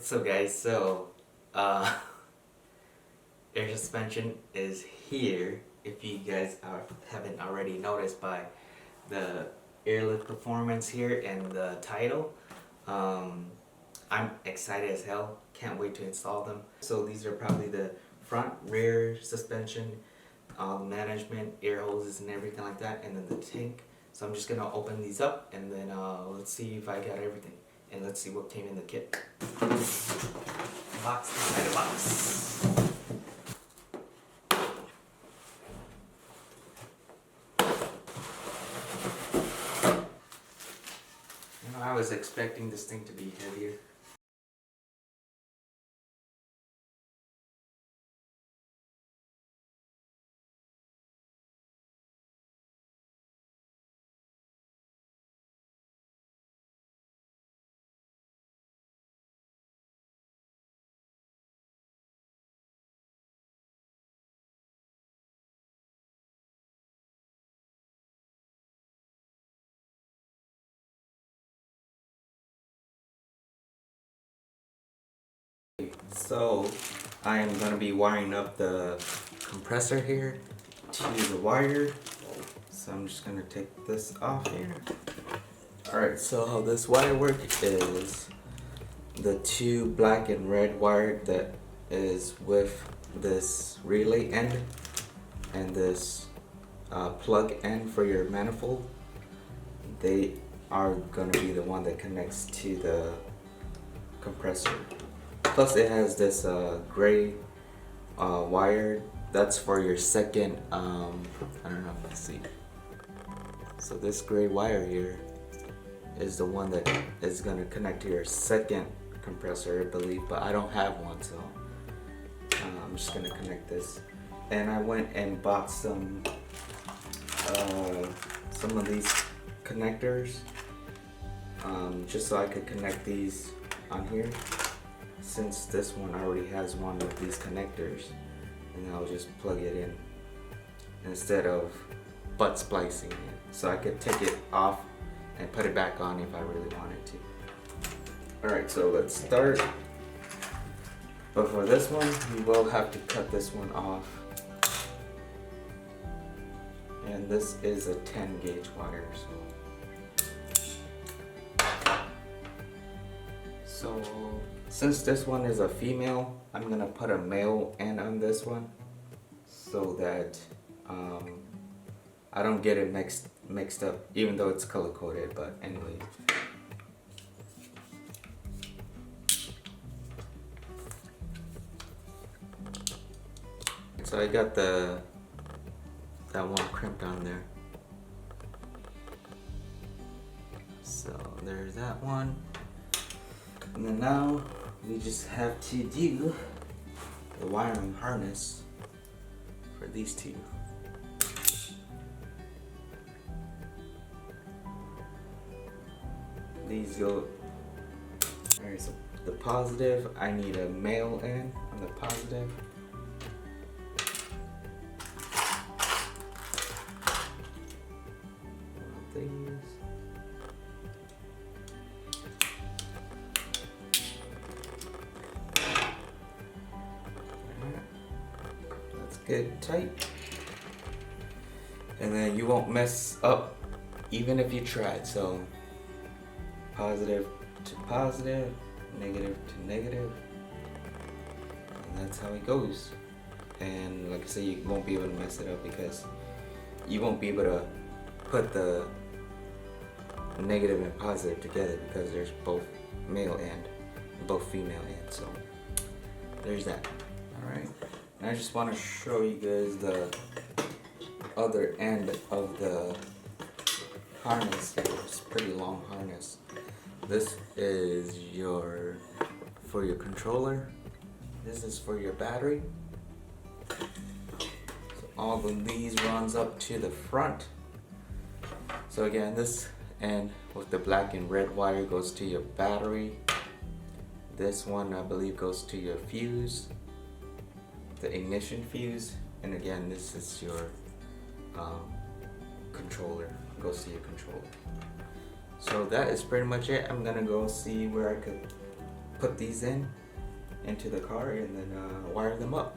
What's up, guys? So, air suspension is here. If you guys haven't already noticed by the airlift performance here and the title, I'm excited as hell. Can't wait to install them. So these are probably the front, rear suspension, management, air hoses, and everything like that, and then the tank. So I'm just gonna open these up and then let's see if I got everything, and let's see what came in the kit. Box inside a box. You know, I was expecting this thing to be heavier. So I am going to be wiring up the compressor here to the wire. So I'm just going to take this off here. Alright, so how this wire works is the two black and red wire that is with this relay end and this plug end for your manifold. They are going to be the one that connects to the compressor. Plus it has this gray wire that's for your second, I don't know, let's see. So this gray wire here is the one that is going to connect to your second compressor, I believe, but I don't have one, so I'm just going to connect this. And I went and bought some of these connectors just so I could connect these on here, since this one already has one of these connectors, and I'll just plug it in instead of butt splicing it, so I could take it off and put it back on if I really wanted to. Alright, so let's start. But for this one, we will have to cut this one off. And this is a 10 gauge wire, so since this one is a female, I'm gonna put a male end on this one so that I don't get it mixed up, even though it's color coded. But anyway, so I got that one crimped on there. So there's that one. And then now we just have to do the wiring harness for these two. These go, alright, so the positive, I need a male end on the positive. Get tight, and then you won't mess up even if you tried. So positive to positive, negative to negative, and that's how it goes. And like I say, you won't be able to mess it up because you won't be able to put the negative and positive together because there's both male and both female ends. So there's that. Alright, and I just want to show you guys the other end of the harness. It's a pretty long harness. This is for your controller. This is for your battery. So all of these runs up to the front. So again, this end with the black and red wire goes to your battery. This one, I believe, goes to your fuse, the ignition fuse, and again, this is your controller, goes to your controller. So that is pretty much it. I'm gonna go see where I could put these into the car and then wire them up.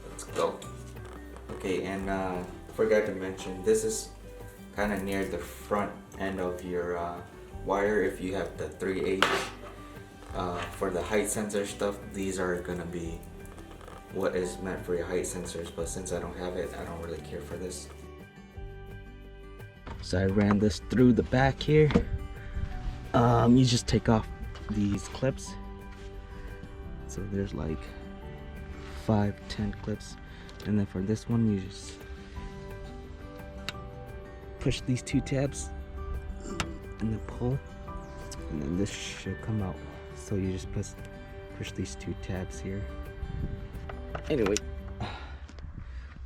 Let's go. Okay, and forgot to mention, this is kind of near the front end of your wire. If you have the 3/8 for the height sensor stuff, these are gonna be what is meant for your height sensors, but since I don't have it, I don't really care for this. So I ran this through the back here. You just take off these clips. So there's like 5-10 clips, and then for this one you just push these 2 tabs and then pull, and then this should come out. So you just push these 2 tabs here. Anyway,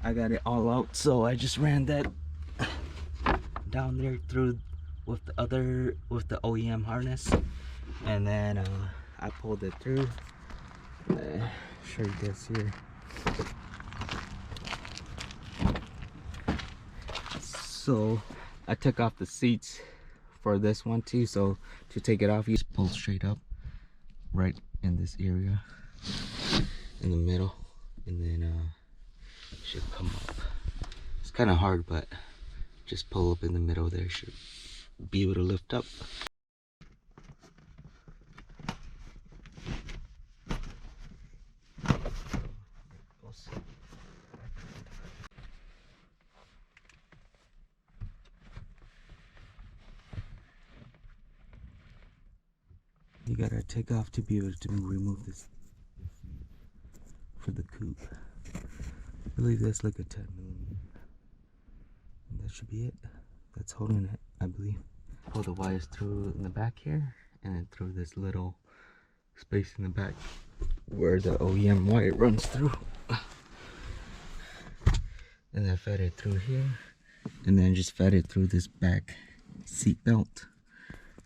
I got it all out, so I just ran that down there through with the OEM harness, and then I pulled it through. Show you guys here. So I took off the seats for this one too, so to take it off you just pull straight up right in this area in the middle, and then it should come up. It's kind of hard, but just pull up in the middle there, should be able to lift up. You gotta take off to be able to remove this for the coupe. I believe that's like a 10mm. That should be it. That's holding it, I believe. Pull the wires through in the back here, and then through this little space in the back where the OEM wire runs through. And I fed it through here, and then just fed it through this back seat belt,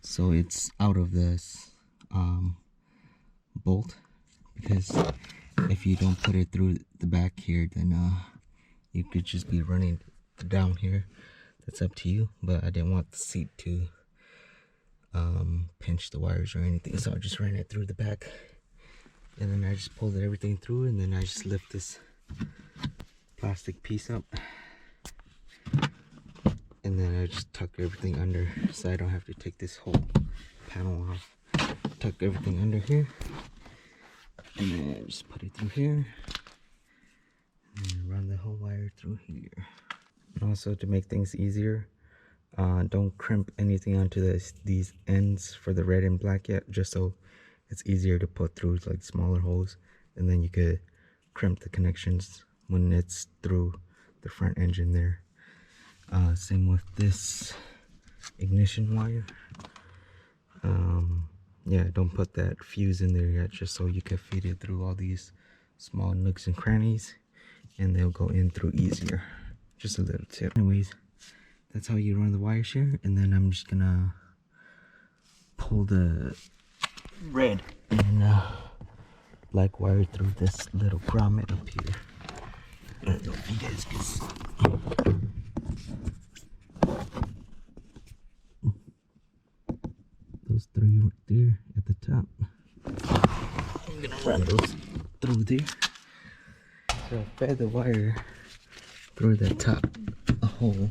so it's out of this bolt, because if you don't put it through the back here, then you could just be running down here. That's up to you, but I didn't want the seat to pinch the wires or anything, so I just ran it through the back, and then I just pulled everything through, and then I just lift this plastic piece up, and then I just tuck everything under so I don't have to take this whole panel off. Tuck everything under here, and then I just put it through here, and then run the whole wire through here. And also, to make things easier, don't crimp anything onto these ends for the red and black yet, just so it's easier to put through like smaller holes, and then you could crimp the connections when it's through the front engine there. Same with this ignition wire. Yeah, don't put that fuse in there yet, just so you can feed it through all these small nooks and crannies, and they'll go in through easier. Just a little tip. Anyways, that's how you run the wire here, and then I'm just gonna pull the red and black wire through this little grommet up here. I don't know if you guys can see. Those 3 right there at the top. I'm gonna run those through there. So I fed the wire through the top hole,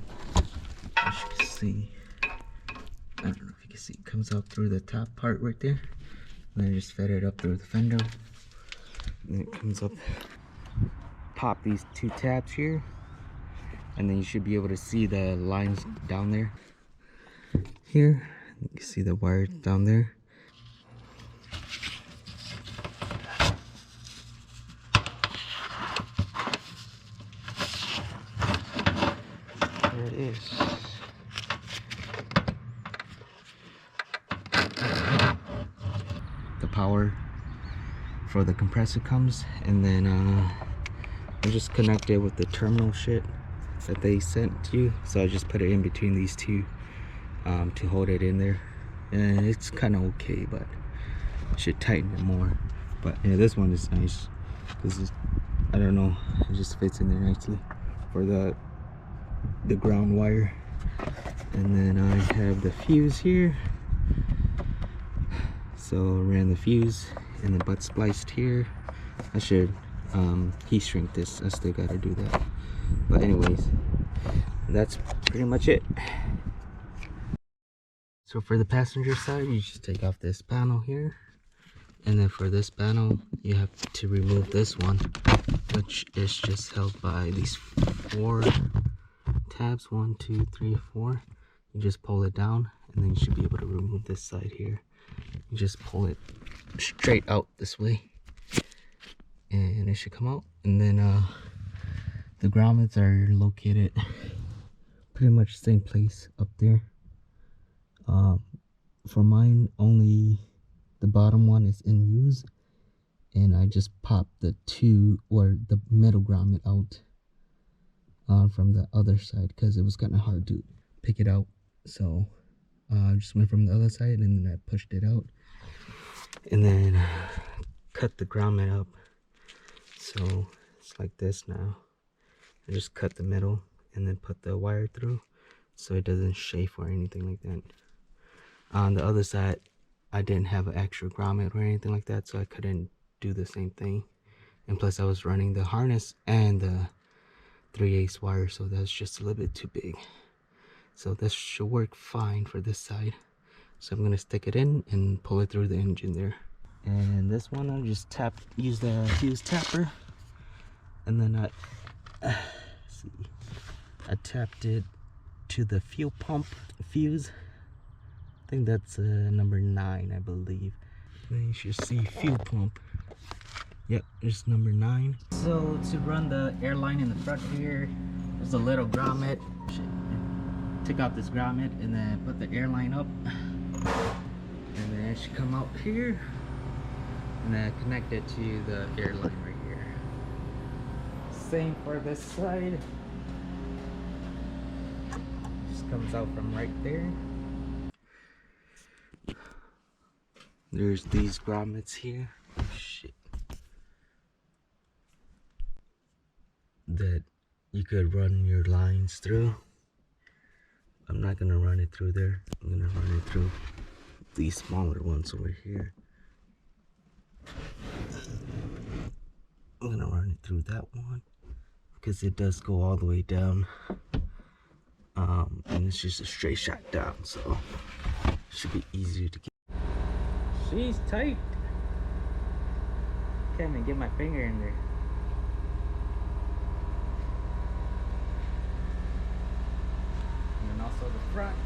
as you can see. I don't know if you can see, it comes out through the top part right there. And I just fed it up through the fender. And then it comes up. Pop these 2 tabs here, and then you should be able to see the lines down there. Here, you can see the wire down there. There it is. The power for the compressor comes, and then I just connect it with the terminal shit that they sent to you. So I just put it in between these 2 to hold it in there, and it's kind of okay, but I should tighten it more. But yeah, this one is nice because I don't know, it just fits in there nicely for the ground wire. And then I have the fuse here, So ran the fuse and the butt spliced here. I should heat shrink this. I still gotta do that. But anyways, that's pretty much it. So for the passenger side, you just take off this panel here. And then for this panel, you have to remove this one, which is just held by these 4 tabs. 1, 2, 3, 4. You just pull it down, and then you should be able to remove this side here. You just pull it straight out this way, and it should come out. And then the grommets are located pretty much the same place up there. For mine, only the bottom one is in use, and I just popped the middle grommet out from the other side because it was kind of hard to pick it out. So I just went from the other side and then I pushed it out, and then cut the grommet up. So it's like this now. I just cut the middle and then put the wire through so it doesn't chafe or anything like that. On the other side, I didn't have an extra grommet or anything like that, so I couldn't do the same thing. And plus I was running the harness and the 3/8 wire, so that's just a little bit too big. So this should work fine for this side. So I'm gonna stick it in and pull it through the engine there. And this one I'll just use the fuse tapper, and then I tapped it to the fuel pump fuse. I think that's number 9, I believe. Then you should see fuel pump. Yep, it's number 9. So to run the airline in the front here, there's a little grommet. Take out this grommet and then put the airline up, and then it should come out here, and then connect it to the airline right here. Same for this side. Just comes out from right there. There's these grommets here. Oh, shit. That you could run your lines through. I'm not gonna run it through there. I'm gonna run it through these smaller ones over here. I'm gonna run it through that one because it does go all the way down. And it's just a straight shot down, so it should be easier to get. She's tight. Can't even get my finger in there. And then also the front.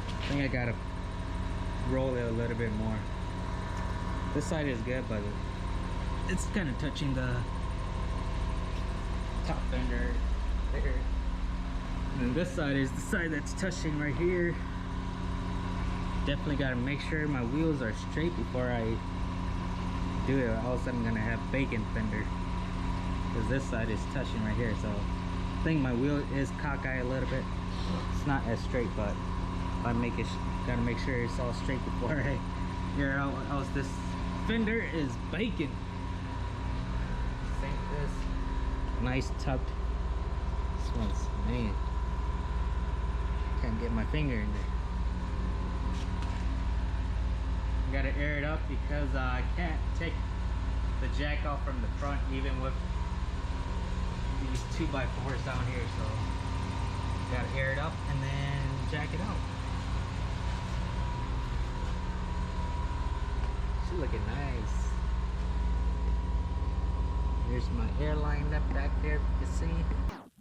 I think I gotta roll it a little bit more. This side is good, but it's kind of touching the top fender there. And then this side is the side that's touching right here. Definitely got to make sure my wheels are straight before I do it, or else I'm gonna have bacon fender, because this side is touching right here. So I think my wheel is cockeyed a little bit. It's not as straight, but I gotta make sure it's all straight before I air out, else this fender is bacon. Same this, nice tucked. This one's, man, can't get my finger in there. Gotta air it up because I can't take the jack off from the front even with these 2x4s down here, so gotta air it up and then jack it out. She's looking nice. Here's my airline left back there, you can see.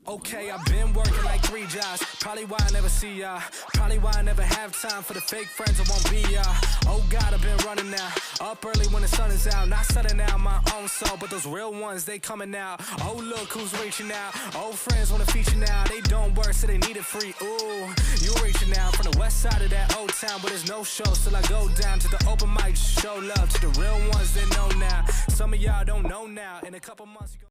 Okay, I've been working like 3 jobs. Probably why I never see ya. Probably why I never have time for the fake friends I won't be ya. Oh God, I've been running now. Up early when the sun is out. Not setting out my own soul, but those real ones, they coming out. Oh look who's reaching out. Old friends wanna feature now. They don't work, so they need it free. Ooh, you reaching out from the west side of that old town, but there's no show till I go down to the open mic. Show love to the real ones that know now. Some of y'all don't know now. In a couple months.